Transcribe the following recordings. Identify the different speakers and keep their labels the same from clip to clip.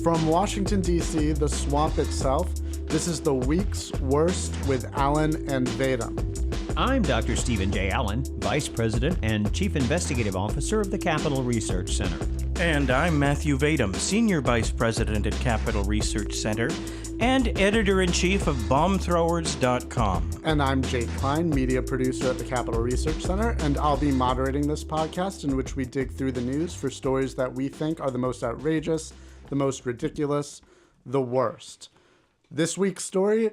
Speaker 1: From Washington, D.C., the swamp itself, this is the week's worst with Allen and Vadum.
Speaker 2: I'm Dr. Stephen J. Allen, Vice President and Chief Investigative Officer of the Capitol Research Center.
Speaker 3: And I'm Matthew Vadum, Senior Vice President at Capitol Research Center and Editor-in-Chief of BombThrowers.com.
Speaker 1: And I'm Jake Klein, Media Producer at the Capitol Research Center, and I'll be moderating this podcast in which we dig through the news for stories that we think are the most outrageous, the most ridiculous, the worst. This week's story,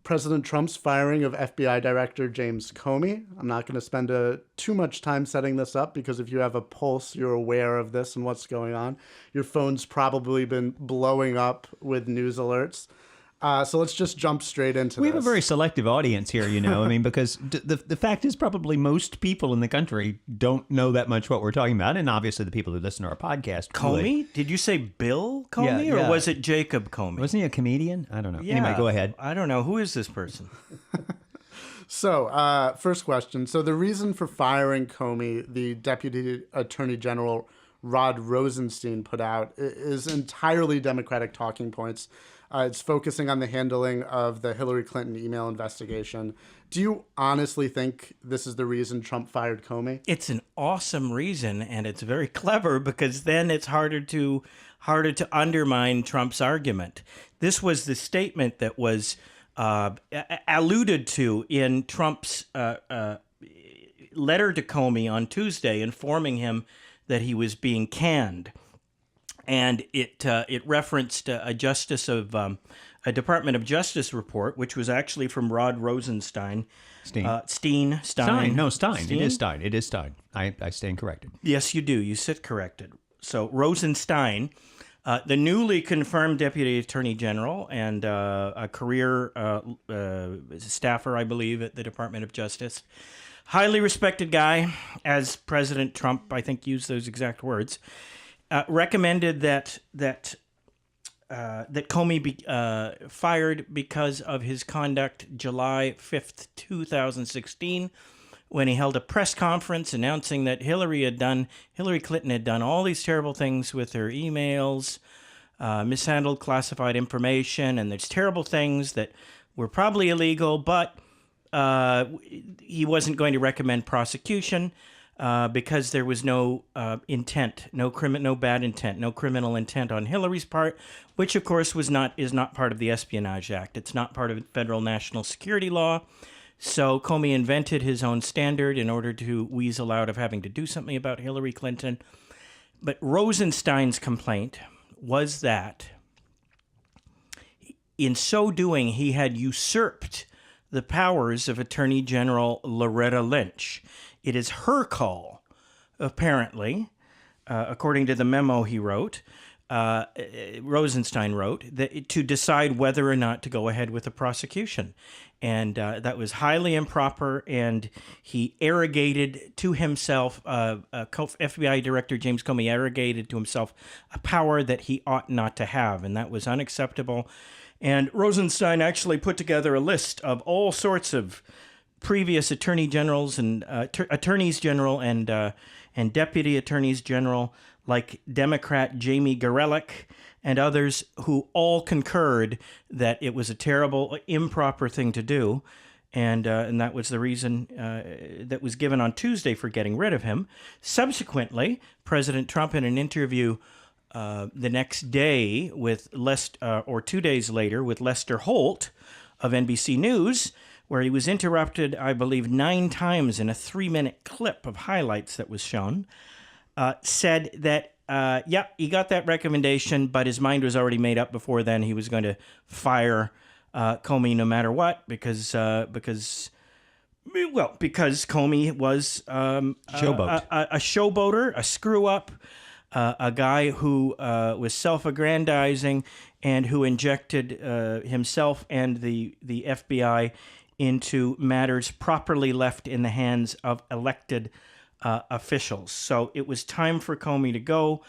Speaker 1: President Trump's firing of FBI Director James Comey. I'm not going to spend too much time setting this up because if you have a pulse, you're aware of this and what's going on. Your phone's probably been blowing up with news alerts. So let's just jump straight into this.
Speaker 2: We have a very selective audience here, I mean, because the fact is probably most people in the country don't know that much what we're talking about. And obviously the people who listen to our podcast.
Speaker 3: Comey? Did you say Bill Comey or was it Jacob Comey?
Speaker 2: Wasn't he a comedian? I don't know.
Speaker 3: Yeah,
Speaker 2: anyway, go ahead.
Speaker 3: I don't know. Who is this person?
Speaker 1: So, first question. So the reason for firing Comey, the Deputy Attorney General Rod Rosenstein put out, is entirely Democratic talking points. It's focusing on the handling of the Hillary Clinton email investigation. Do you honestly think this is the reason Trump fired Comey?
Speaker 3: It's an awesome reason, and it's very clever because then it's harder to undermine Trump's argument. This was the statement that was alluded to in Trump's letter to Comey on Tuesday, informing him that he was being canned. And it referenced a Department of Justice report, which was actually from Rod Rosenstein.
Speaker 2: Stein.
Speaker 3: Stein.
Speaker 2: No, Stein. It is Stein. It is Stein. I stand corrected.
Speaker 3: Yes, you do. You sit corrected. So Rosenstein, the newly confirmed Deputy Attorney General and a career staffer, I believe, at the Department of Justice. Highly respected guy, as President Trump, I think, used those exact words. Recommended that Comey be fired because of his conduct July 5th, 2016, when he held a press conference announcing that Hillary Clinton had done all these terrible things with her emails, mishandled classified information, and there's terrible things that were probably illegal, but he wasn't going to recommend prosecution. Because there was no intent, no bad intent, no criminal intent on Hillary's part, which of course is not part of the Espionage Act. It's not part of federal national security law. So Comey invented his own standard in order to weasel out of having to do something about Hillary Clinton. But Rosenstein's complaint was that in so doing, he had usurped the powers of Attorney General Loretta Lynch. It is her call, apparently, according to the memo he wrote, Rosenstein wrote, to decide whether or not to go ahead with the prosecution. And that was highly improper, and he arrogated to himself, FBI Director James Comey arrogated to himself a power that he ought not to have, and that was unacceptable. And Rosenstein actually put together a list of all sorts of previous attorney generals and attorneys general and deputy attorneys general, like Democrat Jamie Gorelick and others, who all concurred that it was a terrible, improper thing to do, and that was the reason that was given on Tuesday for getting rid of him. Subsequently, President Trump, in an interview the next day with 2 days later with Lester Holt of NBC News, where he was interrupted, I believe, 9 times in a 3-minute clip of highlights that was shown, said that, he got that recommendation, but his mind was already made up before then. He was going to fire Comey no matter what, because Comey was a showboater, a screw-up, a guy who was self-aggrandizing and who injected himself and the FBI into matters properly left in the hands of elected officials. So it was time for Comey to go.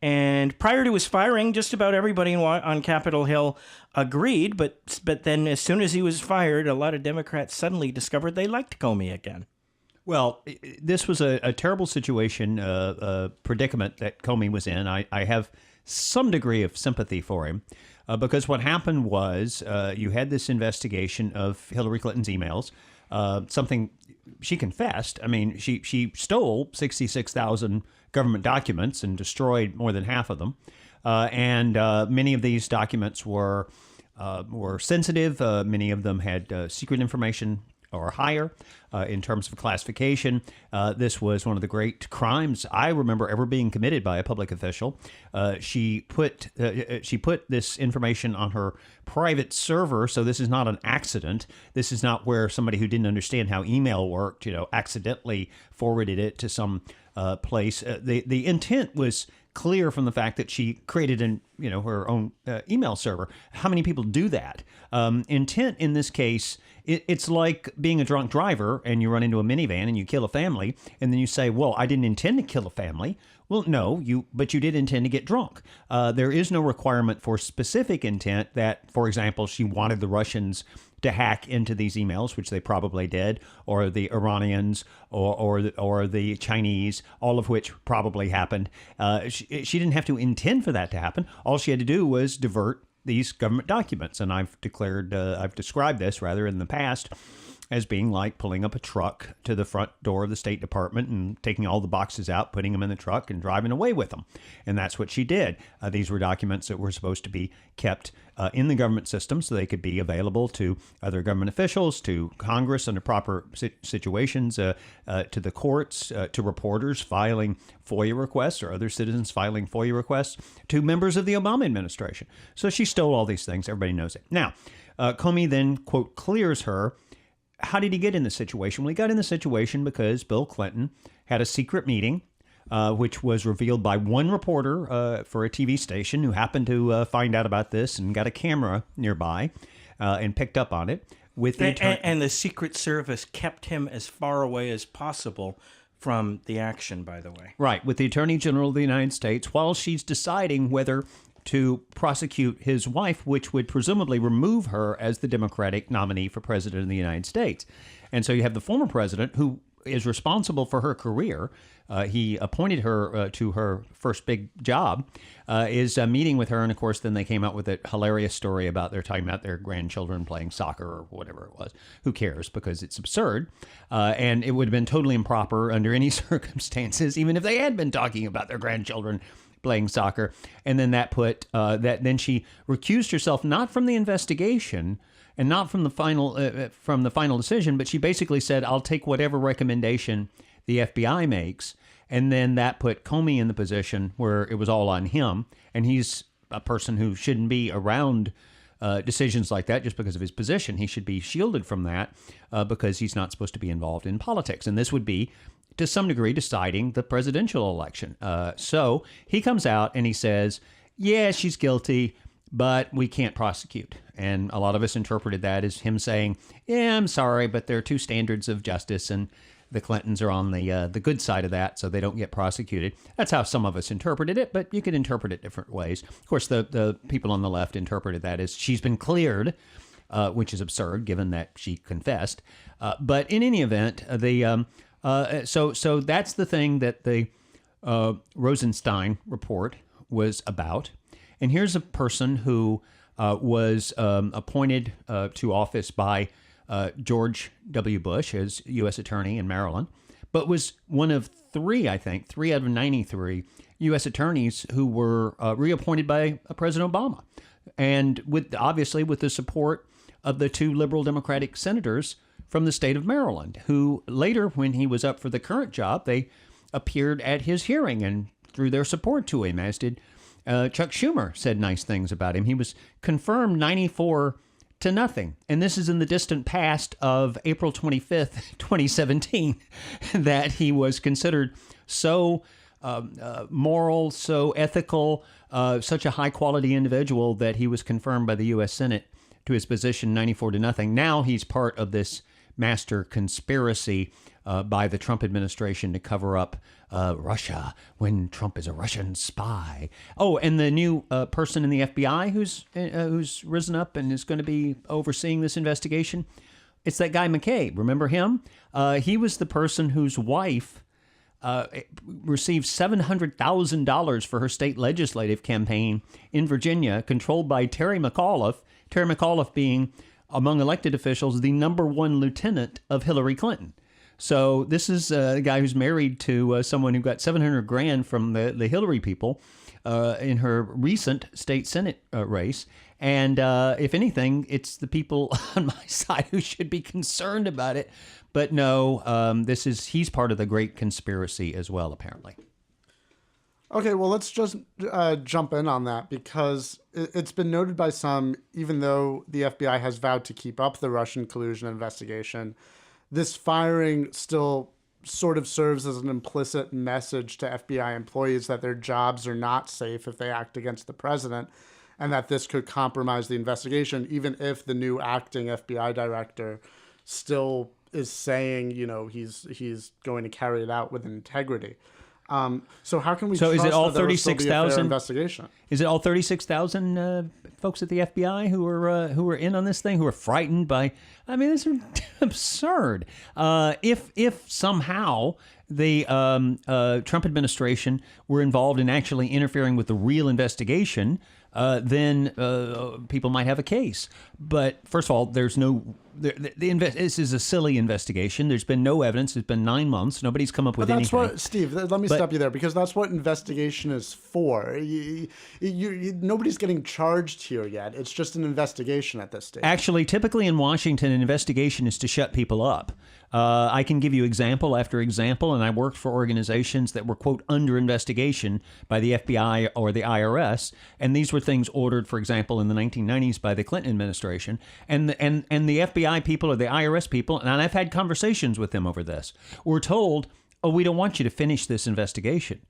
Speaker 3: And prior to his firing, just about everybody on Capitol Hill agreed. But then as soon as he was fired, a lot of Democrats suddenly discovered they liked Comey again.
Speaker 2: Well, this was a terrible situation, predicament that Comey was in. I have some degree of sympathy for him. Because what happened was you had this investigation of Hillary Clinton's emails, something she confessed. I mean, she stole 66,000 government documents and destroyed more than half of them. And many of these documents were sensitive. Many of them had secret information or higher in terms of classification. This was one of the great crimes I remember ever being committed by a public official. She put this information on her private server, so this is not an accident. This is not where somebody who didn't understand how email worked, accidentally forwarded it to some place. The intent was clear from the fact that she created her own email server. How many people do that? Intent in this case, it's like being a drunk driver and you run into a minivan and you kill a family, and then you say, well, I didn't intend to kill a family. Well, no, but you did intend to get drunk. There is no requirement for specific intent that, for example, she wanted the Russians to hack into these emails, which they probably did, or the Iranians or the Chinese, all of which probably happened. She didn't have to intend for that to happen. All she had to do was divert these government documents. And I've described this rather in the past as being like pulling up a truck to the front door of the State Department and taking all the boxes out, putting them in the truck and driving away with them. And that's what she did. These were documents that were supposed to be kept in the government system so they could be available to other government officials, to Congress under proper situations, to the courts, to reporters filing FOIA requests or other citizens filing FOIA requests, to members of the Obama administration. So she stole all these things. Everybody knows it. Now, Comey then, quote, clears her. How did he get in this situation? Well, he got in the situation because Bill Clinton had a secret meeting, which was revealed by one reporter for a TV station who happened to find out about this and got a camera nearby and picked up on it.
Speaker 3: And the Secret Service kept him as far away as possible from the action, by the way.
Speaker 2: Right, with the Attorney General of the United States, while she's deciding whether to prosecute his wife, which would presumably remove her as the Democratic nominee for president of the United States. And so you have the former president who is responsible for her career. He appointed her to her first big job, is meeting with her. And of course, then they came out with a hilarious story about they're talking about their grandchildren playing soccer or whatever it was. Who cares? Because it's absurd. And it would have been totally improper under any circumstances, even if they had been talking about their grandchildren playing soccer. And then then she recused herself, not from the investigation and not from the final decision, but she basically said, I'll take whatever recommendation the FBI makes. And then that put Comey in the position where it was all on him. And he's a person who shouldn't be around decisions like that just because of his position. He should be shielded from that because he's not supposed to be involved in politics. And this would be, to some degree, deciding the presidential election. So he comes out and he says, yeah, she's guilty, but we can't prosecute. And a lot of us interpreted that as him saying, yeah, I'm sorry, but there are two standards of justice, and the Clintons are on the good side of that, so they don't get prosecuted. That's how some of us interpreted it, but you could interpret it different ways. Of course, the people on the left interpreted that as she's been cleared, which is absurd given that she confessed. But in any event, so that's the thing that the Rosenstein report was about. And here's a person who was appointed to office by George W. Bush as U.S. Attorney in Maryland, but was one of three out of 93 U.S. attorneys who were reappointed by President Obama. And obviously with the support of the two liberal Democratic senators from the state of Maryland, who later, when he was up for the current job, they appeared at his hearing and threw their support to him, as did Chuck Schumer said nice things about him. He was confirmed 94-0. And this is in the distant past of April 25th, 2017, that he was considered so moral, so ethical, such a high-quality individual that he was confirmed by the U.S. Senate to his position 94-0. Now he's part of this master conspiracy by the Trump administration to cover up Russia when Trump is a Russian spy. Oh, and the new person in the FBI who's risen up and is going to be overseeing this investigation, it's that guy McCabe. Remember him? He was the person whose wife received $700,000 for her state legislative campaign in Virginia, controlled by Terry McAuliffe. Terry McAuliffe being, among elected officials, the #1 lieutenant of Hillary Clinton. So this is a guy who's married to someone who got $700,000 from the Hillary people in her recent state Senate race. And if anything, it's the people on my side who should be concerned about it. But no, he's part of the great conspiracy as well, apparently.
Speaker 1: Okay, well, let's just jump in on that, because it's been noted by some, even though the FBI has vowed to keep up the Russian collusion investigation, this firing still sort of serves as an implicit message to FBI employees that their jobs are not safe if they act against the president, and that this could compromise the investigation, even if the new acting FBI director still is saying, he's going to carry it out with integrity. So how can we?
Speaker 2: So
Speaker 1: trust
Speaker 2: is it all
Speaker 1: that there will still be a fair
Speaker 2: 36,000
Speaker 1: investigation?
Speaker 2: Is it all 36,000 folks at the FBI who are in on this thing, who are frightened by? I mean, this is absurd. If somehow the Trump administration were involved in actually interfering with the real investigation, then people might have a case. But first of all, there's no. This is a silly investigation. There's been no evidence. It's been 9 months. Nobody's come up with anything.
Speaker 1: What, Steve, let me stop you there, because that's what investigation is for. Nobody's getting charged here yet. It's just an investigation at this stage.
Speaker 2: Actually, typically in Washington, an investigation is to shut people up. I can give you example after example, and I worked for organizations that were, quote, under investigation by the FBI or the IRS, and these were things ordered, for example, in the 1990s by the Clinton administration, and the FBI people or the IRS people, and I've had conversations with them over this, were told, oh, we don't want you to finish this investigation.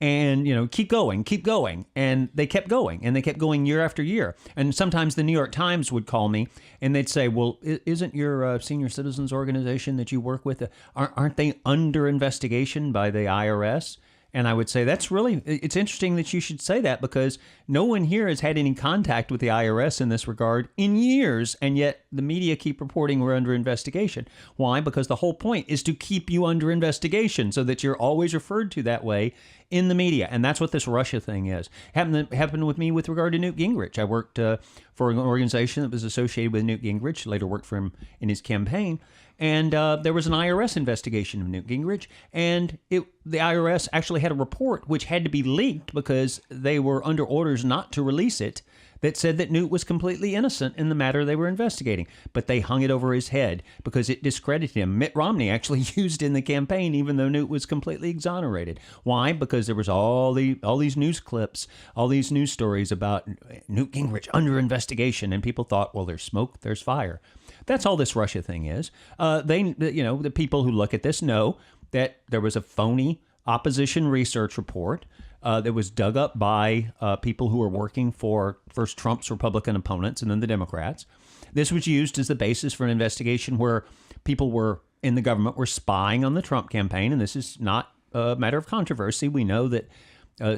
Speaker 2: And, keep going. And they kept going, and they kept going year after year. And sometimes the New York Times would call me and they'd say, well, isn't your senior citizens organization that you work with, aren't they under investigation by the IRS? And I would say, it's interesting that you should say that, because no one here has had any contact with the IRS in this regard in years, and yet the media keep reporting we're under investigation. Why? Because the whole point is to keep you under investigation so that you're always referred to that way in the media. And that's what this Russia thing is. Happened with me with regard to Newt Gingrich. I worked for an organization that was associated with Newt Gingrich, later worked for him in his campaign. And there was an IRS investigation of Newt Gingrich, and the IRS actually had a report which had to be leaked because they were under orders not to release it, that said that Newt was completely innocent in the matter they were investigating. But they hung it over his head because it discredited him. Mitt Romney actually used it in the campaign, even though Newt was completely exonerated. Why? Because there was all these news clips, all these news stories about Newt Gingrich under investigation, and people thought, well, there's smoke, there's fire. That's all this Russia thing is. The people who look at this know that there was a phony opposition research report that was dug up by people who were working for first Trump's Republican opponents and then the Democrats. This was used as the basis for an investigation where people were in the government were spying on the Trump campaign, and this is not a matter of controversy. We know that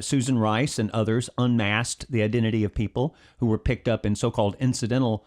Speaker 2: Susan Rice and others unmasked the identity of people who were picked up in so-called incidental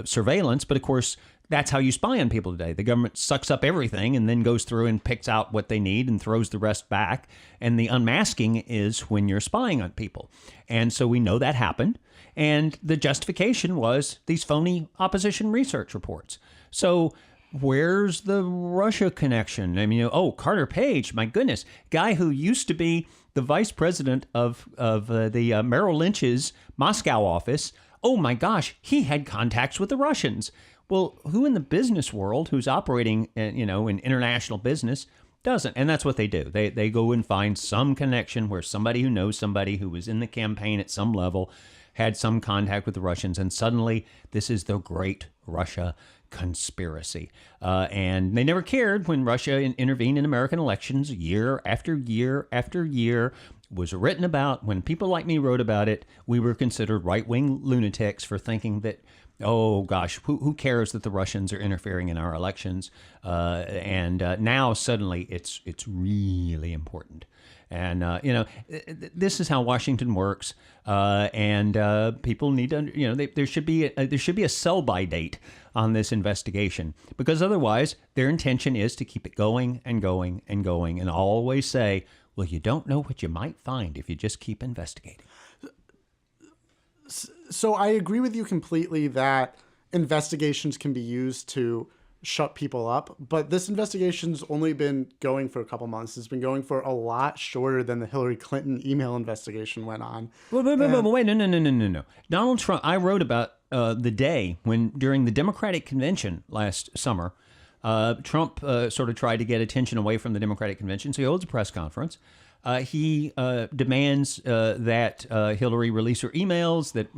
Speaker 2: surveillance, but of course, that's how you spy on people today. The government sucks up everything and then goes through and picks out what they need and throws the rest back. And the unmasking is when you're spying on people. And so we know that happened. And the justification was these phony opposition research reports. So where's the Russia connection? I mean, Carter Page, my goodness, guy who used to be the vice president of the Merrill Lynch's Moscow office. Oh my gosh, he had contacts with the Russians. Well, who in the business world who's operating, in international business doesn't? And that's what they do. They go and find some connection where somebody who knows somebody who was in the campaign at some level had some contact with the Russians, and suddenly this is the great Russia conspiracy. And they never cared when Russia intervened in American elections year after year after year. Was written about. When people like me wrote about it, we were considered right-wing lunatics for thinking that, oh gosh, who cares that the Russians are interfering in our elections? And now suddenly it's really important. And this is how Washington works. And people need to, there should be a sell-by date on this investigation, because otherwise their intention is to keep it going and going and going and always say, well, you don't know what you might find if you just keep investigating.
Speaker 1: So I agree with you completely that investigations can be used to shut people up, but this investigation's only been going for a couple months. It's been going for a lot shorter than the Hillary Clinton email investigation went on.
Speaker 2: Wait, no. Donald Trump, I wrote about the day when, during the Democratic convention last summer, Trump sort of tried to get attention away from the Democratic convention, so he holds a press conference. He demands that Hillary release her emails, that,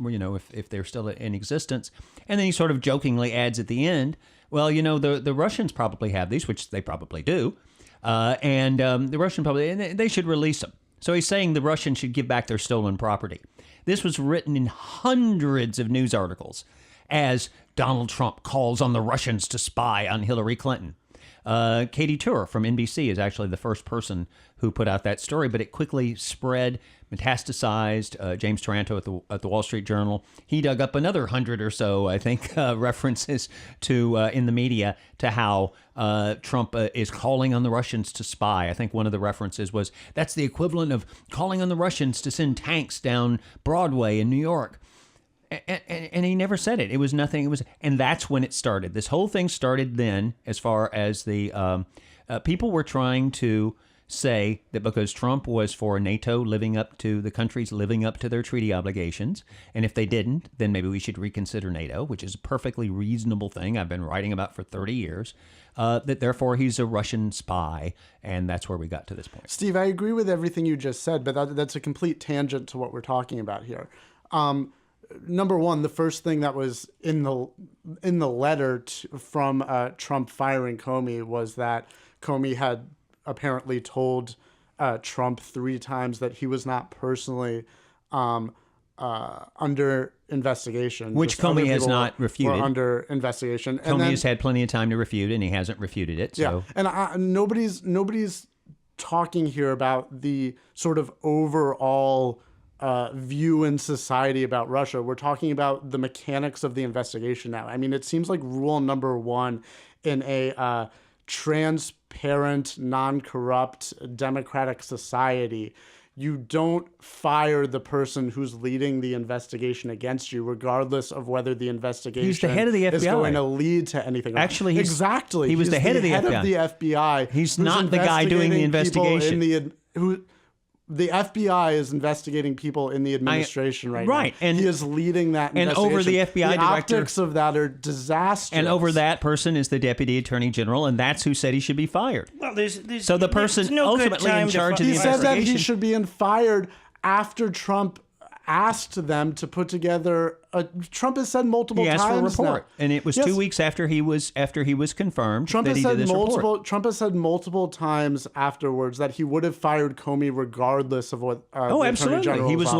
Speaker 2: if they're still in existence. And then he sort of jokingly adds at the end, well, the Russians probably have these, which they probably do. And the Russian probably, they should release them. So he's saying the Russians should give back their stolen property. This was written in hundreds of news articles as Donald Trump calls on the Russians to spy on Hillary Clinton. Katie Tour from NBC is actually the first person who put out that story, but it quickly spread, metastasized. James Taranto at the Wall Street Journal, he dug up another 100 or so, I think, references to in the media to how Trump is calling on the Russians to spy. I think one of the references was, that's the equivalent of calling on the Russians to send tanks down Broadway in New York. And he never said it. It was nothing. And that's when it started. This whole thing started then, as far as the people were trying to say that because Trump was for NATO the countries living up to their treaty obligations, and if they didn't, then maybe we should reconsider NATO, which is a perfectly reasonable thing I've been writing about for 30 years, that therefore he's a Russian spy, and that's where we got to this point.
Speaker 1: Steve, I agree with everything you just said, but that's a complete tangent to what we're talking about here. Number one, the first thing that was in the letter from Trump firing Comey was that Comey had apparently told Trump 3 times that he was not personally under investigation.
Speaker 2: Which Comey has not refuted.
Speaker 1: Under investigation.
Speaker 2: Comey has had plenty of time to refute, and he hasn't refuted it. So.
Speaker 1: Yeah, and nobody's talking here about the sort of overall view in society about Russia. We're talking about the mechanics of the investigation now. I mean, it seems like rule number 1 in a transparent, non-corrupt, democratic society, you don't fire the person who's leading the investigation against you, regardless of whether the investigation
Speaker 2: he's the head of the FBI.
Speaker 1: Is going to lead to anything.
Speaker 2: Actually,
Speaker 1: he
Speaker 2: was the head of the
Speaker 1: FBI.
Speaker 2: He's not the guy doing the investigation.
Speaker 1: The FBI is investigating people in the administration right now.
Speaker 2: Right. And
Speaker 1: he is leading that investigation.
Speaker 2: And over the FBI director.
Speaker 1: The optics of that are disastrous.
Speaker 2: And over that person is the Deputy Attorney General, and that's who said he should be fired.
Speaker 3: Well, there's
Speaker 2: so the person
Speaker 3: no
Speaker 2: ultimately in charge of the investigation.
Speaker 1: He said that he should be fired after Trump asked them to put together Trump has said multiple times.
Speaker 2: He asked for a report,
Speaker 1: now.
Speaker 2: And it was 2 weeks after he was confirmed
Speaker 1: Trump
Speaker 2: that he did this report.
Speaker 1: Trump has said multiple times afterwards that he would have fired Comey regardless of what.
Speaker 2: Oh, absolutely. He was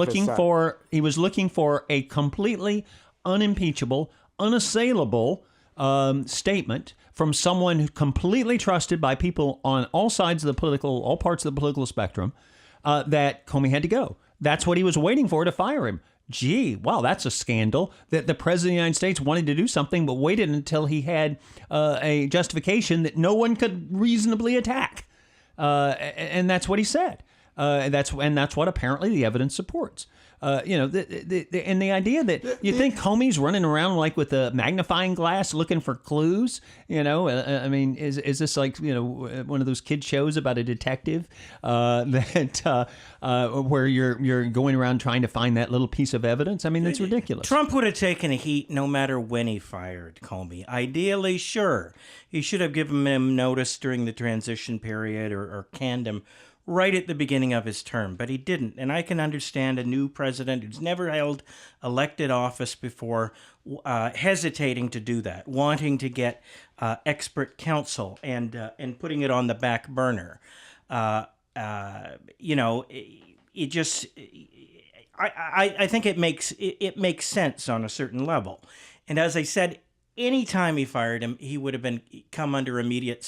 Speaker 2: looking for a completely unimpeachable, unassailable statement from someone who completely trusted by people on all parts of the political spectrum, that Comey had to go. That's what he was waiting for to fire him. Gee, wow, that's a scandal that the President of the United States wanted to do something but waited until he had a justification that no one could reasonably attack. And that's what he said. That's what apparently the evidence supports. And the idea that you think Comey's running around like with a magnifying glass looking for clues, I mean, is this like, one of those kid shows about a detective where you're going around trying to find that little piece of evidence? I mean, that's ridiculous.
Speaker 3: Trump would have taken a heat no matter when he fired Comey. Ideally, sure. He should have given him notice during the transition period or canned him right at the beginning of his term, but he didn't. And I can understand a new president who's never held elected office before hesitating to do that, wanting to get expert counsel and putting it on the back burner. I think it makes sense on a certain level. And as I said, any time he fired him, he would have come under immediate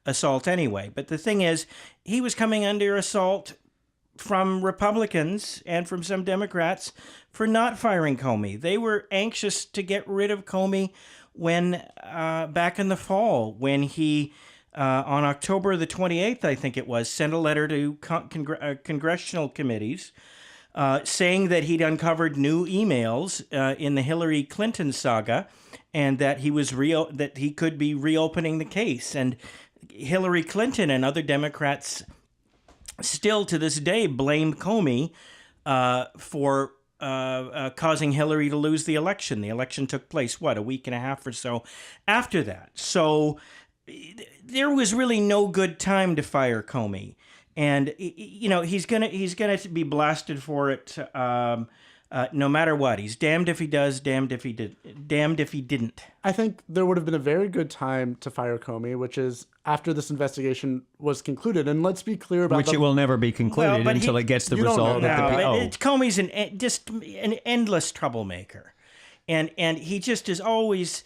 Speaker 3: assault anyway. But the thing is, he was coming under assault from Republicans and from some Democrats for not firing Comey. They were anxious to get rid of Comey when back in the fall, when he on October the 28th, I think it was, sent a letter to congressional committees saying that he'd uncovered new emails in the Hillary Clinton saga, and that he could be reopening the case. And Hillary Clinton and other Democrats still to this day blame Comey for causing Hillary to lose the election. The election took place, a week and a half or so after that. So there was really no good time to fire Comey. And, he's gonna be blasted for it no matter what. He's damned if he does, damned if he didn't.
Speaker 1: I think there would have been a very good time to fire Comey, which is after this investigation was concluded. And let's be clear about
Speaker 2: it will never be concluded until it gets the result.
Speaker 3: Comey's just an endless troublemaker, and he just is always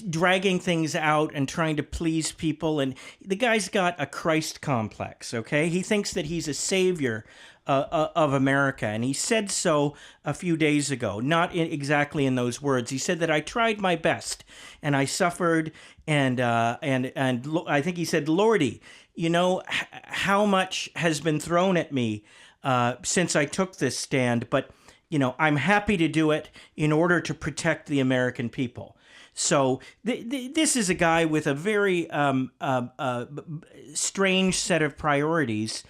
Speaker 3: dragging things out and trying to please people. And the guy's got a Christ complex, okay? He thinks that he's a savior of America. And he said so a few days ago, not exactly in those words. He said that I tried my best and I suffered. And I think he said, Lordy, how much has been thrown at me since I took this stand. But, I'm happy to do it in order to protect the American people. So this is a guy with a very strange set of priorities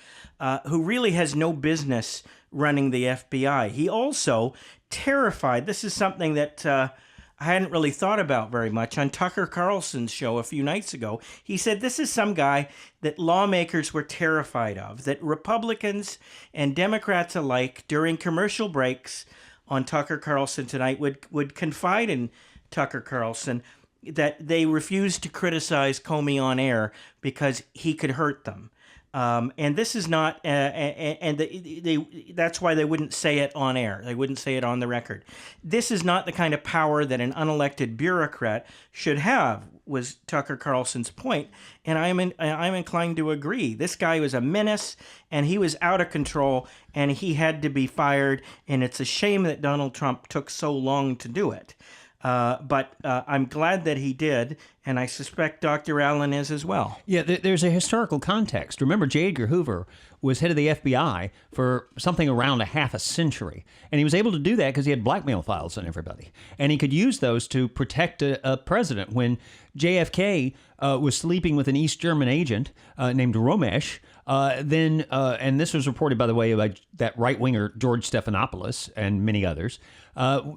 Speaker 3: who really has no business running the FBI. He also terrified, this is something that I hadn't really thought about very much, on Tucker Carlson's show a few nights ago. He said this is some guy that lawmakers were terrified of, that Republicans and Democrats alike during commercial breaks on Tucker Carlson tonight would confide in Tucker Carlson that they refused to criticize Comey on air because he could hurt them. And this is not, that's why they wouldn't say it on air. They wouldn't say it on the record. This is not the kind of power that an unelected bureaucrat should have, was Tucker Carlson's point. And I'm inclined to agree. This guy was a menace, and he was out of control, and he had to be fired. And it's a shame that Donald Trump took so long to do it. But I'm glad that he did, and I suspect Dr. Allen is as well.
Speaker 2: Yeah, there's a historical context. Remember, J. Edgar Hoover was head of the FBI for something around a half a century, and he was able to do that because he had blackmail files on everybody, and he could use those to protect a president. When JFK was sleeping with an East German agent named Romesh, and this was reported, by the way, by that right-winger George Stephanopoulos and many others,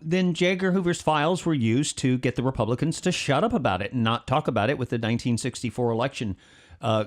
Speaker 2: then J. Edgar Hoover's files were used to get the Republicans to shut up about it and not talk about it with the 1964 election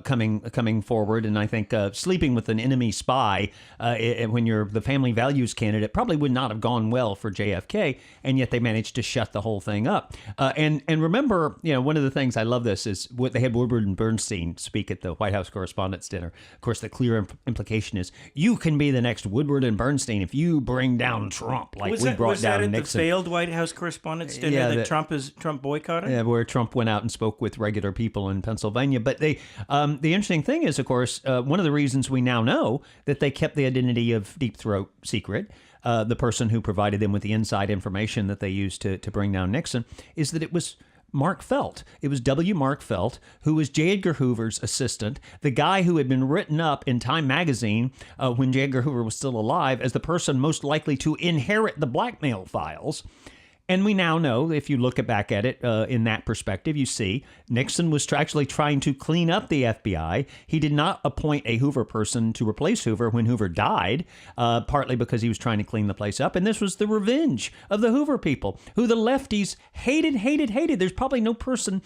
Speaker 2: coming forward. And I think sleeping with an enemy spy when you're the family values candidate probably would not have gone well for JFK, and yet they managed to shut the whole thing up. And remember, one of the things I love this is what they had Woodward and Bernstein speak at the White House Correspondents' Dinner. Of course, the clear implication is you can be the next Woodward and Bernstein if you bring down Trump, like we brought down Nixon.
Speaker 3: Was that at the failed White House Correspondents' Dinner that Trump boycotted?
Speaker 2: Yeah, where Trump went out and spoke with regular people in Pennsylvania. But the interesting thing is, of course, one of the reasons we now know that they kept the identity of Deep Throat secret, the person who provided them with the inside information that they used to bring down Nixon, is that it was Mark Felt. It was W. Mark Felt, who was J. Edgar Hoover's assistant, the guy who had been written up in Time magazine when J. Edgar Hoover was still alive as the person most likely to inherit the blackmail files. And we now know, if you look back at it in that perspective, you see Nixon was actually trying to clean up the FBI. He did not appoint a Hoover person to replace Hoover when Hoover died, partly because he was trying to clean the place up. And this was the revenge of the Hoover people, who the lefties hated. There's probably no person,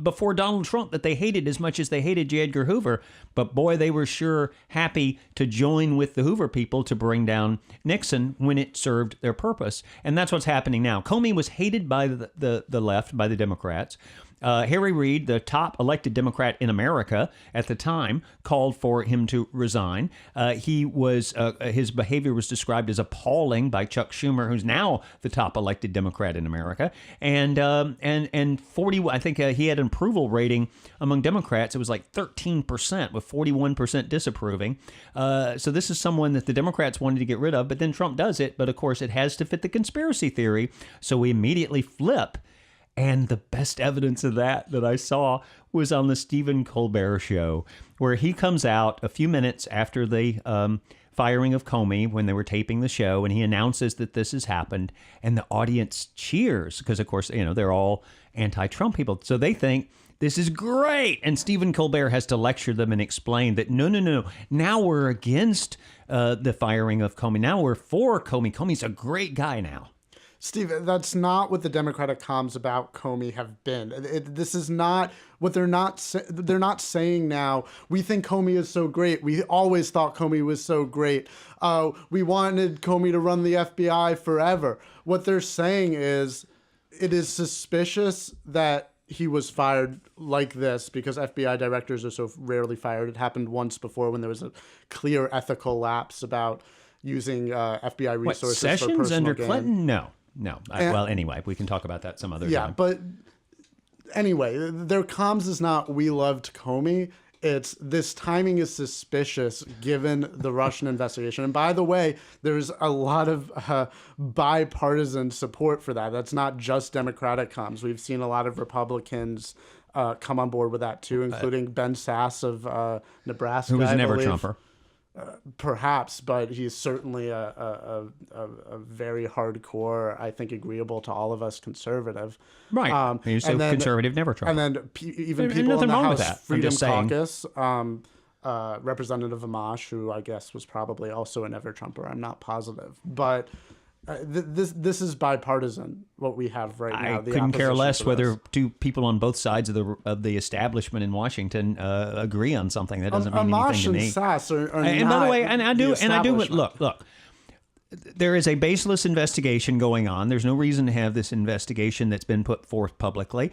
Speaker 2: before Donald Trump that they hated as much as they hated J. Edgar Hoover. But boy, they were sure happy to join with the Hoover people to bring down Nixon when it served their purpose. And that's what's happening now. Comey was hated by the left, by the Democrats. Harry Reid, the top elected Democrat in America at the time, called for him to resign. His behavior was described as appalling by Chuck Schumer, who's now the top elected Democrat in America. And 40, I think he had an approval rating among Democrats. It was like 13%, with 41% disapproving. So this is someone that the Democrats wanted to get rid of, but then Trump does it. But of course, it has to fit the conspiracy theory. So we immediately flip. And the best evidence of that I saw was on the Stephen Colbert show, where he comes out a few minutes after the firing of Comey when they were taping the show, and he announces that this has happened, and the audience cheers because, of course, they're all anti-Trump people. So they think this is great. And Stephen Colbert has to lecture them and explain that, no. Now we're against the firing of Comey. Now we're for Comey. Comey's a great guy now.
Speaker 1: Steve, that's not what the Democratic comms about Comey have been. This is not what they're not saying now. We think Comey is so great. We always thought Comey was so great. We wanted Comey to run the FBI forever. What they're saying is it is suspicious that he was fired like this because FBI directors are so rarely fired. It happened once before when there was a clear ethical lapse about using FBI resources for
Speaker 2: Sessions
Speaker 1: personal
Speaker 2: under
Speaker 1: gain.
Speaker 2: Clinton? No. Well, anyway, we can talk about that some other time.
Speaker 1: Yeah, but anyway, their comms is not "we loved Comey." It's this timing is suspicious given the Russian investigation. And by the way, there's a lot of bipartisan support for that. That's not just Democratic comms. We've seen a lot of Republicans come on board with that too, including Ben Sasse of Nebraska,
Speaker 2: who was never
Speaker 1: believe.
Speaker 2: Trumper.
Speaker 1: Perhaps, but he's certainly a very hardcore, I think, agreeable to all of us conservative.
Speaker 2: Right. He's so conservative, never Trump.
Speaker 1: And then even
Speaker 2: There's
Speaker 1: people in
Speaker 2: nothing
Speaker 1: the
Speaker 2: wrong with
Speaker 1: House
Speaker 2: that.
Speaker 1: Freedom
Speaker 2: I'm just saying.
Speaker 1: Caucus, Representative Amash, who I guess was probably also a never Trumper. I'm not positive, but this is bipartisan. What we have right now.
Speaker 2: I couldn't care less whether two people on both sides of the establishment in Washington agree on something. That doesn't mean anything to me.
Speaker 1: Amash and Sasse are
Speaker 2: and
Speaker 1: not
Speaker 2: by the way, I do.
Speaker 1: establishment.
Speaker 2: Look. There is a baseless investigation going on. There's no reason to have this investigation that's been put forth publicly.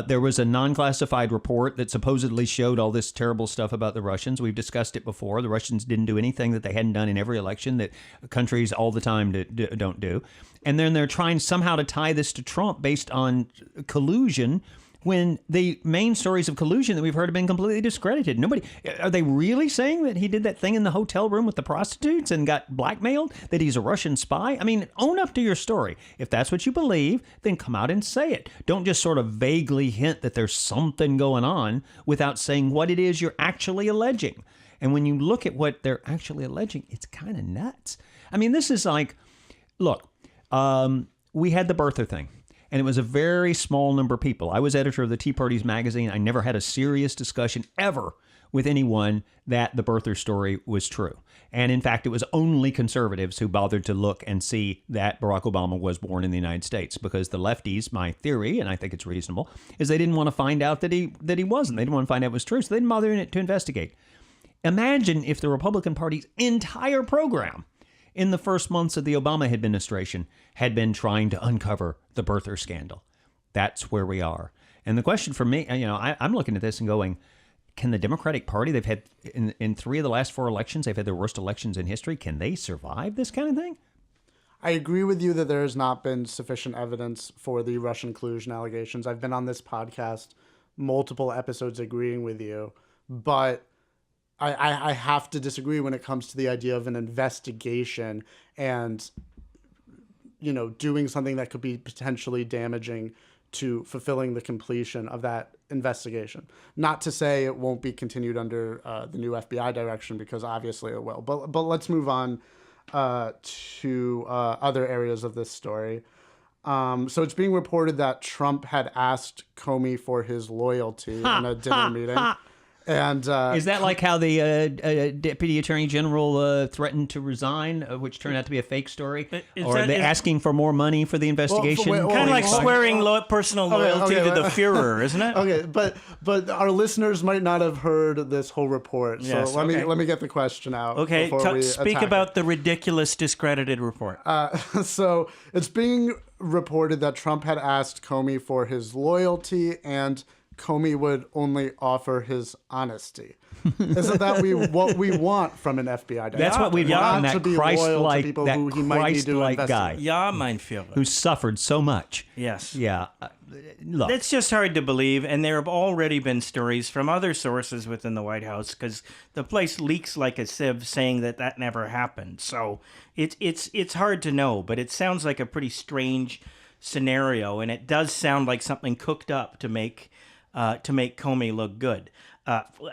Speaker 2: There was a non-classified report that supposedly showed all this terrible stuff about the Russians. We've discussed it before. The Russians didn't do anything that they hadn't done in every election that countries all the time don't do. And then they're trying somehow to tie this to Trump based on collusion, when the main stories of collusion that we've heard have been completely discredited. Are they really saying that he did that thing in the hotel room with the prostitutes and got blackmailed, that he's a Russian spy? I mean, own up to your story. If that's what you believe, then come out and say it. Don't just sort of vaguely hint that there's something going on without saying what it is you're actually alleging. And when you look at what they're actually alleging, it's kind of nuts. I mean, this is like, look, we had the birther thing. And it was a very small number of people. I was editor of the Tea Party's magazine. I never had a serious discussion ever with anyone that the birther story was true. And in fact, it was only conservatives who bothered to look and see that Barack Obama was born in the United States, because the lefties, my theory, and I think it's reasonable, is they didn't want to find out that he wasn't. They didn't want to find out it was true, so they didn't bother to investigate. Imagine if the Republican Party's entire program in the first months of the Obama administration had been trying to uncover the birther scandal. That's where we are. And the question for me, I'm looking at this and going, can the Democratic Party, they've had, in 3 of the last 4 elections, they've had their worst elections in history. Can they survive this kind of thing?
Speaker 1: I agree with you that there has not been sufficient evidence for the Russian collusion allegations. I've been on this podcast multiple episodes agreeing with you, but I have to disagree when it comes to the idea of an investigation and, doing something that could be potentially damaging to fulfilling the completion of that investigation. Not to say it won't be continued under the new FBI direction, because obviously it will. But let's move on to other areas of this story. So it's being reported that Trump had asked Comey for his loyalty in a dinner meeting. And
Speaker 2: is that like how the Deputy Attorney General threatened to resign, which turned out to be a fake story? Or are they asking for more money for the investigation?
Speaker 1: Well,
Speaker 3: kind of like swearing personal loyalty to the Führer, isn't it?
Speaker 1: Okay, but our listeners might not have heard this whole report, so let me get the question out.
Speaker 3: Okay, speak about the ridiculous, discredited report.
Speaker 1: So it's being reported that Trump had asked Comey for his loyalty, and Comey would only offer his honesty. Isn't that what we want from an FBI director?
Speaker 2: That's what we want from that Christ-like guy.
Speaker 3: Ja, mein Führer.
Speaker 2: Who suffered so much.
Speaker 3: Yes.
Speaker 2: Yeah. Look.
Speaker 3: It's just hard to believe, and there have already been stories from other sources within the White House, because the place leaks like a sieve saying that never happened. So it's hard to know, but it sounds like a pretty strange scenario, and it does sound like something cooked up to make Comey look good.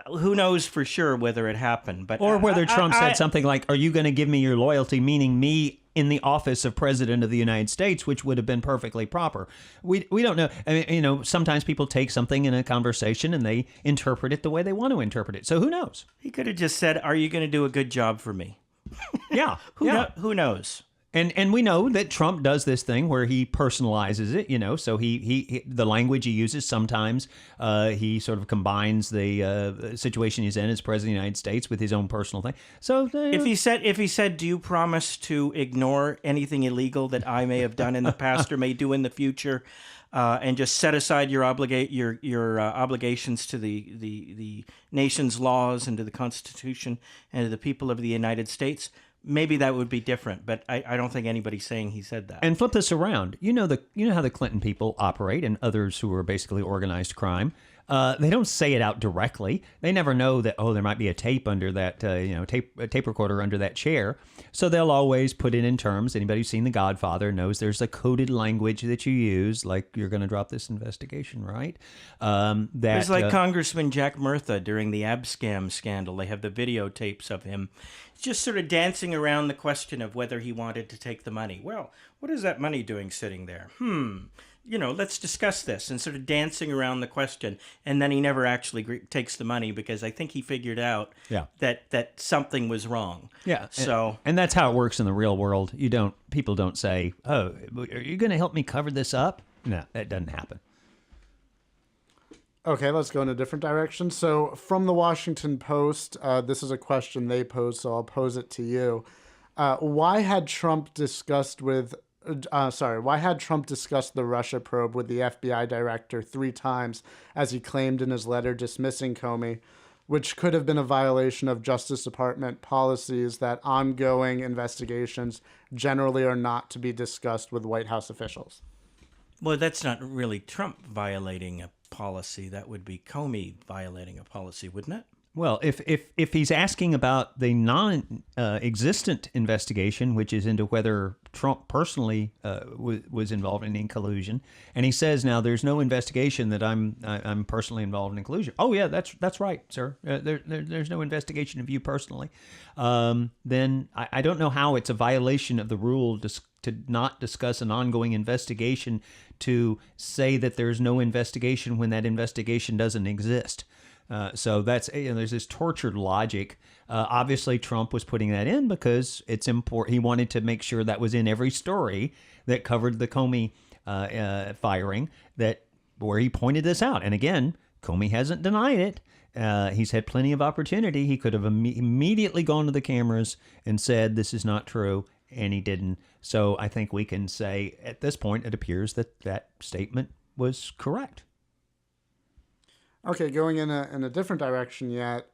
Speaker 3: Who knows for sure whether it happened, but
Speaker 2: or whether Trump said something like, "Are you going to give me your loyalty?" Meaning me in the office of President of the United States, which would have been perfectly proper. We don't know. I mean, sometimes people take something in a conversation and they interpret it the way they want to interpret it. So who knows?
Speaker 3: He could have just said, "Are you going to do a good job for me?"
Speaker 2: Yeah.
Speaker 3: Who knows?
Speaker 2: And we know that Trump does this thing where he personalizes it, so he the language he uses sometimes he sort of combines the situation he's in as president of the United States with his own personal thing. So
Speaker 3: if he said, "Do you promise to ignore anything illegal that I may have done in the past or may do in the future, and just set aside your obligations to the nation's laws and to the Constitution and to the people of the United States"? Maybe that would be different, but I don't think anybody's saying he said that.
Speaker 2: And flip this around. You know how the Clinton people operate and others who are basically organized crime. They don't say it out directly. They never know that, there might be a tape under that, tape recorder under that chair. So they'll always put it in terms. Anybody who's seen The Godfather knows there's a coded language that you use, like you're going to drop this investigation, right?
Speaker 3: It's like Congressman Jack Murtha during the Abscam scandal. They have the videotapes of him just sort of dancing around the question of whether he wanted to take the money. Well, what is that money doing sitting there? Let's discuss this, and sort of dancing around the question. And then he never actually takes the money because I think he figured out that something was wrong.
Speaker 2: Yeah.
Speaker 3: So,
Speaker 2: and that's how it works in the real world. People don't say, "Oh, are you going to help me cover this up?" No, that doesn't happen.
Speaker 1: Okay, let's go in a different direction. So from the Washington Post, this is a question they posed, so I'll pose it to you. Why had Trump discussed the Russia probe with the FBI director 3 times, as he claimed in his letter dismissing Comey, which could have been a violation of Justice Department policies that ongoing investigations generally are not to be discussed with White House officials?
Speaker 3: Well, that's not really Trump violating a policy. That would be Comey violating a policy, wouldn't it?
Speaker 2: Well, if he's asking about the non-existent investigation, which is into whether Trump personally was involved in collusion, and he says now there's no investigation that I'm personally involved in collusion. Oh yeah, that's right, sir. There's no investigation of you personally. Then I don't know how it's a violation of the rule to not discuss an ongoing investigation, to say that there's no investigation when that investigation doesn't exist. So that's, there's this tortured logic. Obviously, Trump was putting that in because it's important. He wanted to make sure that was in every story that covered the Comey firing, where he pointed this out. And again, Comey hasn't denied it. He's had plenty of opportunity. He could have immediately gone to the cameras and said, "This is not true," and he didn't. So I think we can say at this point, it appears that statement was correct.
Speaker 1: Okay, going in a different direction yet.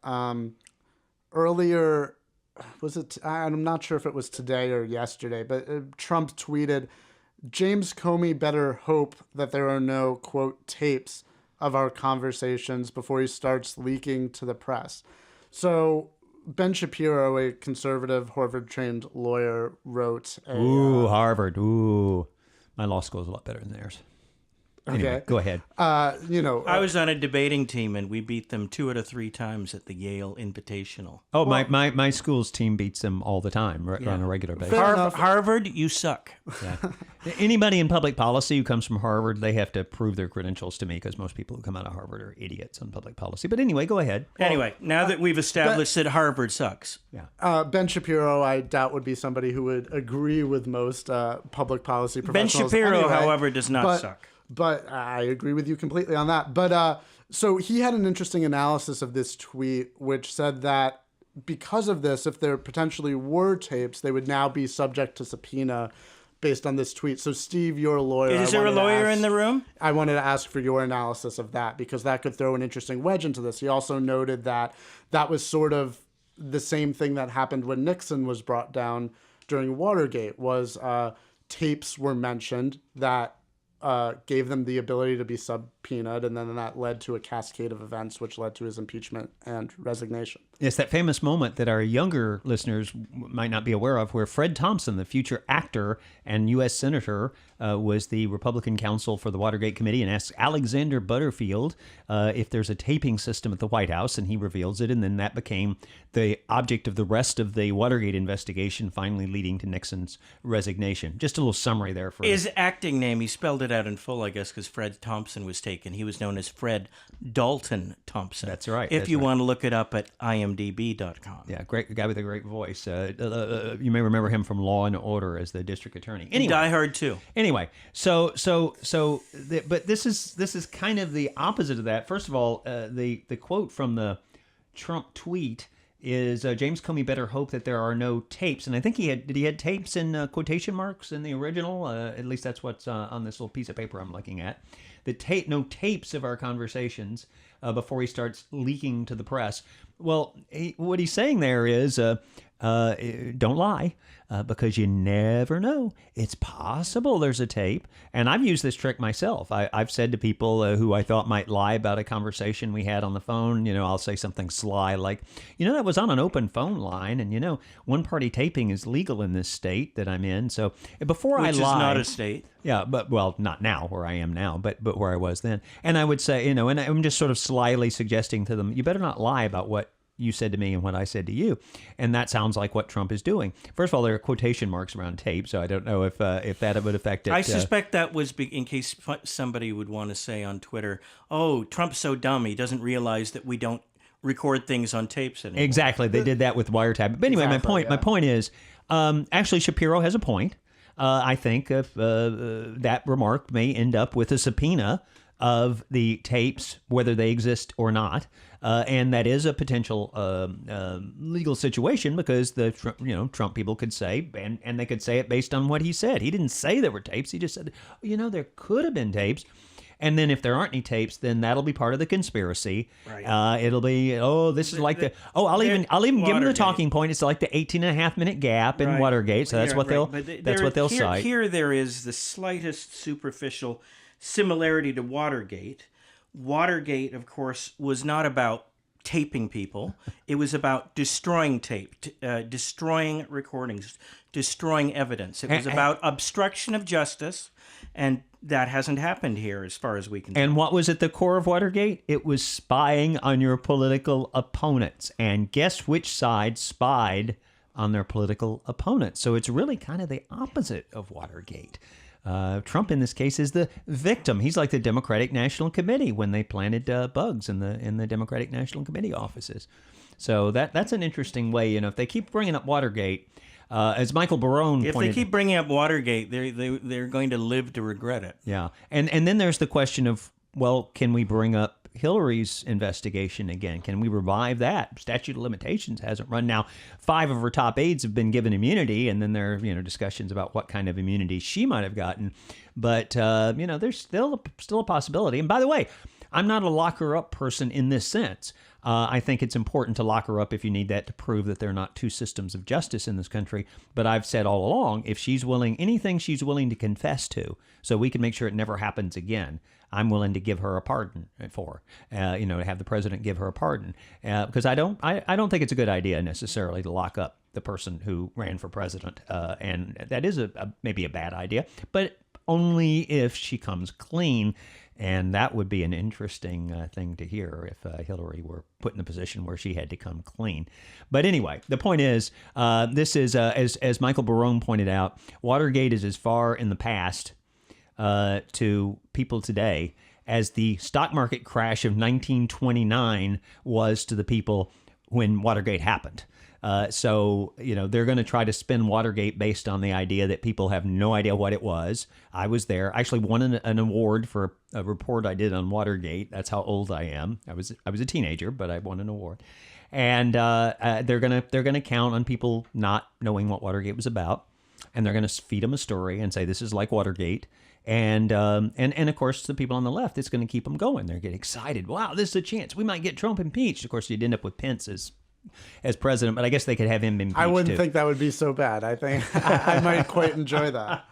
Speaker 1: Earlier, I'm not sure if it was today or yesterday, but Trump tweeted, "James Comey better hope that there are no, quote, tapes of our conversations before he starts leaking to the press." So Ben Shapiro, a conservative Harvard-trained lawyer, wrote
Speaker 2: Harvard. Ooh, my law school is a lot better than theirs. Anyway,
Speaker 1: okay,
Speaker 2: go ahead.
Speaker 3: I was on a debating team, and we beat them 2 out of 3 times at the Yale Invitational.
Speaker 2: Oh, my school's team beats them all the time, on a regular basis.
Speaker 3: Harvard, you suck.
Speaker 2: Yeah. Anybody in public policy who comes from Harvard, they have to prove their credentials to me, because most people who come out of Harvard are idiots on public policy. But anyway, go ahead.
Speaker 3: Anyway, now that we've established that Harvard sucks.
Speaker 2: Yeah.
Speaker 1: Ben Shapiro, I doubt, would be somebody who would agree with most public policy professionals.
Speaker 3: Ben Shapiro,
Speaker 1: anyway,
Speaker 3: however, does not suck.
Speaker 1: But I agree with you completely on that. But so he had an interesting analysis of this tweet, which said that because of this, if there potentially were tapes, they would now be subject to subpoena based on this tweet. So Steve, you're a lawyer.
Speaker 3: Is there a lawyer in the room?
Speaker 1: I wanted to ask for your analysis of that, because that could throw an interesting wedge into this. He also noted that that was sort of the same thing that happened when Nixon was brought down during Watergate, was tapes were mentioned that gave them the ability to be subpoenaed, and then that led to a cascade of events which led to his impeachment and resignation.
Speaker 2: It's that famous moment that our younger listeners might not be aware of, where Fred Thompson, the future actor and U.S. Senator, was the Republican counsel for the Watergate Committee, and asks Alexander Butterfield if there's a taping system at the White House, and he reveals it, and then that became the object of the rest of the Watergate investigation, finally leading to Nixon's resignation. Just a little summary there for
Speaker 3: his acting name. He spelled it out in full, I guess, because Fred Thompson was taken. He was known as Fred Dalton Thompson.
Speaker 2: That's right.
Speaker 3: If you want to look it up at imdb.com.
Speaker 2: Yeah, great guy with a great voice. You may remember him from Law and Order as the district attorney. Anyway,
Speaker 3: Die Hard too.
Speaker 2: Anyway, but this is kind of the opposite of that. First of all, the quote from the Trump tweet is James Comey better hope that there are no tapes, and I think he had tapes in quotation marks in the original. At least that's what's on this little piece of paper I'm looking at. No tapes of our conversations before he starts leaking to the press. Well, what he's saying there is don't lie. Because you never know. It's possible there's a tape. And I've used this trick myself. I've said to people who I thought might lie about a conversation we had on the phone, I'll say something sly like, that was on an open phone line. And, one-party taping is legal in this state that I'm in. So before I lie... Which is
Speaker 3: not a state.
Speaker 2: Yeah, but, well, not now, where I am now, but where I was then. And I would say, and I'm just sort of slyly suggesting to them, you better not lie about what you said to me and what I said to you. And that sounds like what Trump is doing. First of all, there are quotation marks around tape, so I don't know if that would affect it.
Speaker 3: I suspect that was in case somebody would want to say on Twitter, oh, Trump's so dumb, he doesn't realize that we don't record things on tapes anymore.
Speaker 2: Exactly. They did that with wiretap. But anyway, my point is, actually, Shapiro has a point. I think that remark may end up with a subpoena of the tapes, whether they exist or not. And that is a potential legal situation because the Trump people could say, and they could say it based on what he said. He didn't say there were tapes. He just said, there could have been tapes. And then if there aren't any tapes, then that'll be part of the conspiracy. Right. It'll be, this is like I'll even give them the talking point. It's like the 18.5-minute gap in Watergate. So that's what they'll cite.
Speaker 3: Here there is the slightest superficial similarity to Watergate. Watergate, of course, was not about taping people. It was about destroying tape, destroying recordings, destroying evidence. It was about obstruction of justice, and that hasn't happened here as far as we can tell.
Speaker 2: And what was at the core of Watergate? It was spying on your political opponents. And guess which side spied on their political opponents? So it's really kind of the opposite of Watergate. Trump, in this case, is the victim. He's like the Democratic National Committee when they planted bugs in the Democratic National Committee offices. So that's an interesting way. If they keep bringing up Watergate, as Michael Barone pointed,
Speaker 3: if they keep bringing up Watergate, they're going to live to regret it.
Speaker 2: Yeah, and then there's the question of, well, can we bring up Hillary's investigation again? Can we revive that? Statute of limitations hasn't run. Now, 5 of her top aides have been given immunity, and then there are discussions about what kind of immunity she might have gotten. But there's still a possibility. And by the way, I'm not a lock her up person in this sense. I think it's important to lock her up if you need that to prove that there are not two systems of justice in this country. But I've said all along, if she's willing, anything she's willing to confess to, so we can make sure it never happens again, I'm willing to give her a pardon to have the president give her a pardon, because I don't think it's a good idea necessarily to lock up the person who ran for president, and that is maybe a bad idea, but only if she comes clean. And that would be an interesting thing to hear if Hillary were put in a position where she had to come clean. But anyway, the point is, this is, as Michael Barone pointed out, Watergate is as far in the past to people today as the stock market crash of 1929 was to the people when Watergate happened. So they're going to try to spin Watergate based on the idea that people have no idea what it was. I was there. I actually won an award for a report I did on Watergate. That's how old I am. I was a teenager, but I won an award. And they're gonna count on people not knowing what Watergate was about, and they're going to feed them a story and say this is like Watergate. And of course, the people on the left, it's going to keep them going. They're getting excited. Wow, this is a chance. We might get Trump impeached. Of course, you'd end up with Pence as president, but I guess they could have him impeached.
Speaker 1: I wouldn't think that would be so bad. I think I might quite enjoy that.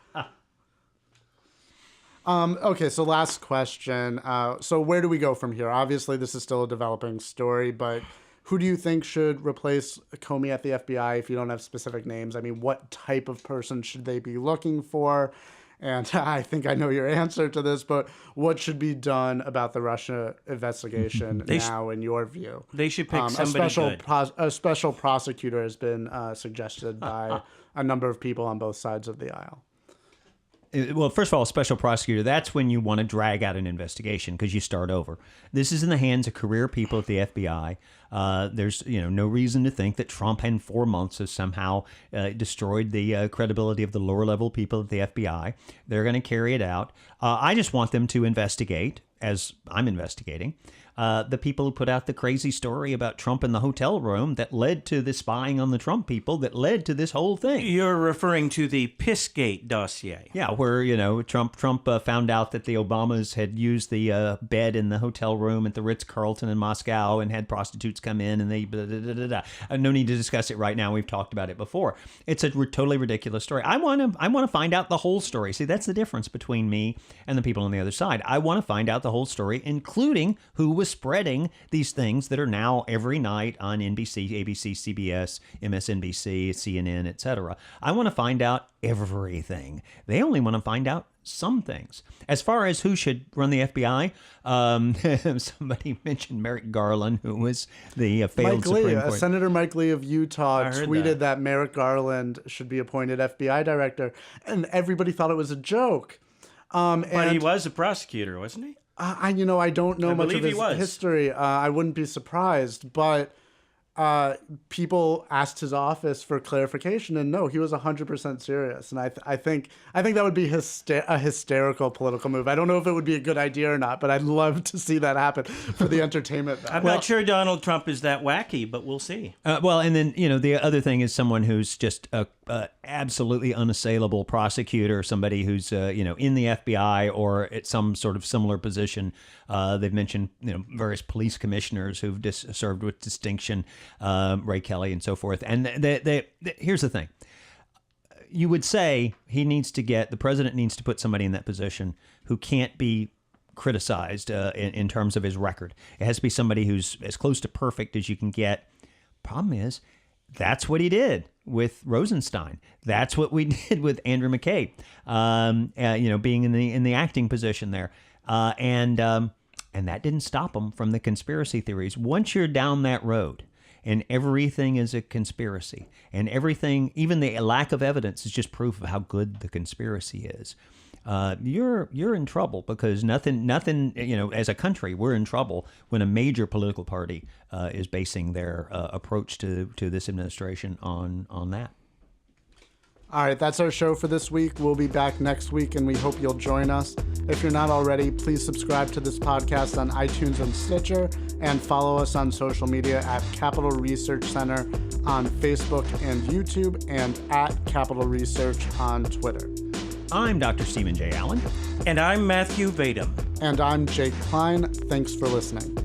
Speaker 1: Okay, so last question. So where do we go from here? Obviously, this is still a developing story, but who do you think should replace Comey at the FBI if you don't have specific names? I mean, what type of person should they be looking for? And I think I know your answer to this, but what should be done about the Russia investigation now, in your view?
Speaker 3: They should pick somebody good.
Speaker 1: A special prosecutor has been suggested by a number of people on both sides of the aisle.
Speaker 2: Well, first of all, a special prosecutor, that's when you want to drag out an investigation because you start over. This is in the hands of career people at the FBI. There's no reason to think that Trump in 4 months has somehow destroyed the credibility of the lower level people at the FBI. They're going to carry it out. I just want them to investigate, as I'm investigating, the people who put out the crazy story about Trump in the hotel room that led to the spying on the Trump people that led to this whole thing.
Speaker 3: You're referring to the Pissgate dossier.
Speaker 2: Yeah, where, Trump found out that the Obamas had used the bed in the hotel room at the Ritz-Carlton in Moscow and had prostitutes come in and they blah, blah, blah, blah, blah. No need to discuss it right now. We've talked about it before. It's a totally ridiculous story. I want to find out the whole story. See, that's the difference between me and the people on the other side. I want to find out the whole story, including who was spreading these things that are now every night on NBC, ABC, CBS, MSNBC, CNN, etc. I want to find out everything. They only want to find out some things. As far as who should run the FBI, somebody mentioned Merrick Garland, who was the failed Supreme Court.
Speaker 1: Senator Mike Lee of Utah tweeted that Merrick Garland should be appointed FBI director, and everybody thought it was a joke.
Speaker 3: But he was a prosecutor, wasn't he?
Speaker 1: I don't know much of his history. I wouldn't be surprised, but people asked his office for clarification, and no, he was 100% serious. And I think that would be a hysterical political move. I don't know if it would be a good idea or not, but I'd love to see that happen for the entertainment value.
Speaker 3: I'm not sure Donald Trump is that wacky, but we'll see.
Speaker 2: And then the other thing is someone who's just a absolutely unassailable prosecutor, somebody who's in the FBI or at some sort of similar position. They've mentioned various police commissioners who've served with distinction, Ray Kelly and so forth. And here's the thing. You would say the president needs to put somebody in that position who can't be criticized in terms of his record. It has to be somebody who's as close to perfect as you can get. Problem is, that's what he did with Rosenstein. That's what we did with Andrew McCabe, being in the acting position there. And that didn't stop him from the conspiracy theories. Once you're down that road and everything is a conspiracy and everything, even the lack of evidence is just proof of how good the conspiracy is, you're in trouble because nothing, as a country, we're in trouble when a major political party is basing their approach to this administration on that.
Speaker 1: All right, that's our show for this week. We'll be back next week, and we hope you'll join us. If you're not already, please subscribe to this podcast on iTunes and Stitcher, and follow us on social media at Capital Research Center on Facebook and YouTube, and at Capital Research on Twitter.
Speaker 2: I'm Dr. Stephen J. Allen.
Speaker 3: And I'm Matthew Vadum.
Speaker 1: And I'm Jake Klein. Thanks for listening.